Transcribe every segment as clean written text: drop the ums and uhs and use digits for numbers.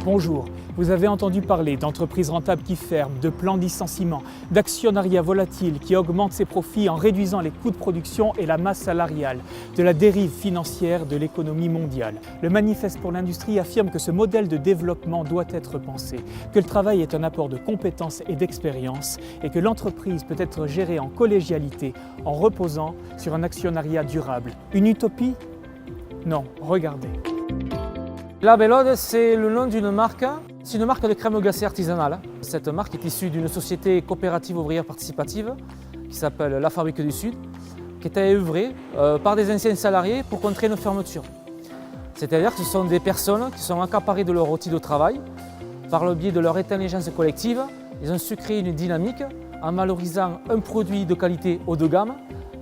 Bonjour, vous avez entendu parler d'entreprises rentables qui ferment, de plans de licenciement, d'actionnariat volatile qui augmente ses profits en réduisant les coûts de production et la masse salariale, de la dérive financière de l'économie mondiale. Le Manifeste pour l'industrie affirme que ce modèle de développement doit être pensé, que le travail est un apport de compétences et d'expérience et que l'entreprise peut être gérée en collégialité en reposant sur un actionnariat durable. Une utopie? Non, regardez. La Bellode, c'est le nom d'une marque. C'est une marque de crème glacée artisanale. Cette marque est issue d'une société coopérative ouvrière participative qui s'appelle La Fabrique du Sud, qui est œuvrée par des anciens salariés pour contrer une fermeture. C'est-à-dire que ce sont des personnes qui sont accaparées de leur outil de travail. Par le biais de leur intelligence collective, ils ont su créer une dynamique en valorisant un produit de qualité haut de gamme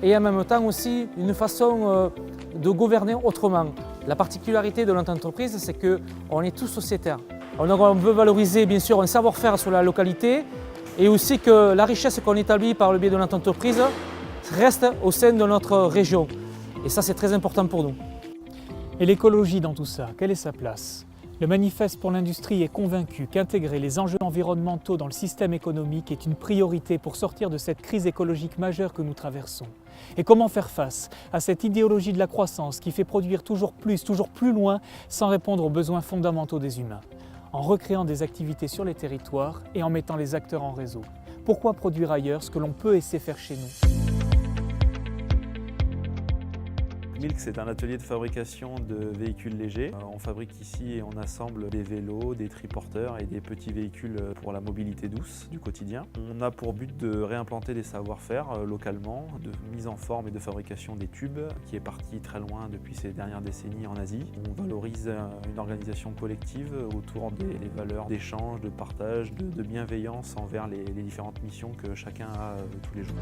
et en même temps aussi une façon de gouverner autrement. La particularité de notre entreprise, c'est qu'on est tous sociétaires. On veut valoriser bien sûr un savoir-faire sur la localité et aussi que la richesse qu'on établit par le biais de notre entreprise reste au sein de notre région. Et ça, c'est très important pour nous. Et l'écologie dans tout ça, quelle est sa place ? Le Manifeste pour l'industrie est convaincu qu'intégrer les enjeux environnementaux dans le système économique est une priorité pour sortir de cette crise écologique majeure que nous traversons. Et comment faire face à cette idéologie de la croissance qui fait produire toujours plus loin, sans répondre aux besoins fondamentaux des humains? En recréant des activités sur les territoires et en mettant les acteurs en réseau. Pourquoi produire ailleurs ce que l'on peut et sait faire chez nous? Milk, c'est un atelier de fabrication de véhicules légers. On fabrique ici et on assemble des vélos, des triporteurs et des petits véhicules pour la mobilité douce du quotidien. On a pour but de réimplanter des savoir-faire localement, de mise en forme et de fabrication des tubes, qui est parti très loin depuis ces dernières décennies en Asie. On valorise une organisation collective autour des valeurs d'échange, de partage, de bienveillance envers les différentes missions que chacun a tous les jours.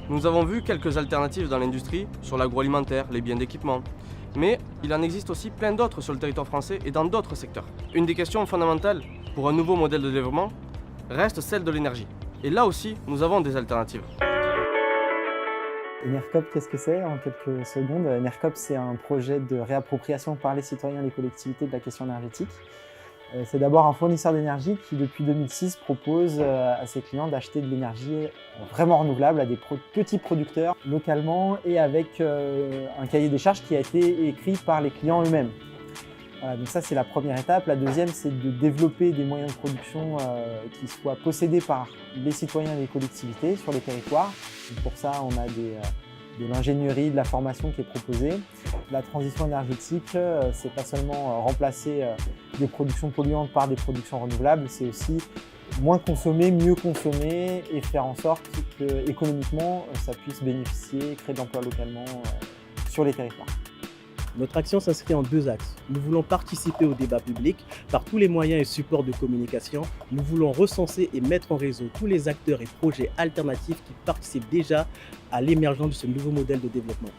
Nous avons vu quelques alternatives dans l'industrie, sur l'agroalimentaire, les biens d'équipement. Mais il en existe aussi plein d'autres sur le territoire français et dans d'autres secteurs. Une des questions fondamentales pour un nouveau modèle de développement reste celle de l'énergie. Et là aussi, nous avons des alternatives. Enercop, qu'est-ce que c'est en quelques secondes? Enercop, c'est un projet de réappropriation par les citoyens et les collectivités de la question énergétique. C'est d'abord un fournisseur d'énergie qui, depuis 2006, propose à ses clients d'acheter de l'énergie vraiment renouvelable à des petits producteurs localement et avec un cahier des charges qui a été écrit par les clients eux-mêmes. Voilà, donc ça, c'est la première étape. La deuxième, c'est de développer des moyens de production qui soient possédés par les citoyens et les collectivités sur les territoires. Donc pour ça, on a de l'ingénierie, de la formation qui est proposée. La transition énergétique, c'est pas seulement remplacer des productions polluantes par des productions renouvelables, c'est aussi moins consommer, mieux consommer et faire en sorte que économiquement ça puisse bénéficier, créer de l'emploi localement sur les territoires. Notre action s'inscrit en deux axes. Nous voulons participer au débat public par tous les moyens et supports de communication. Nous voulons recenser et mettre en réseau tous les acteurs et projets alternatifs qui participent déjà à l'émergence de ce nouveau modèle de développement.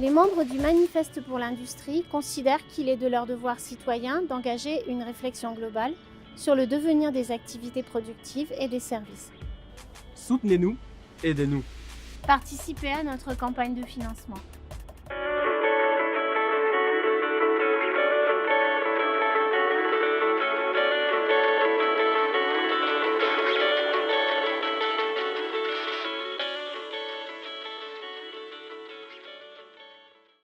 Les membres du Manifeste pour l'industrie considèrent qu'il est de leur devoir citoyen d'engager une réflexion globale sur le devenir des activités productives et des services. Soutenez-nous, aidez-nous. Participez à notre campagne de financement.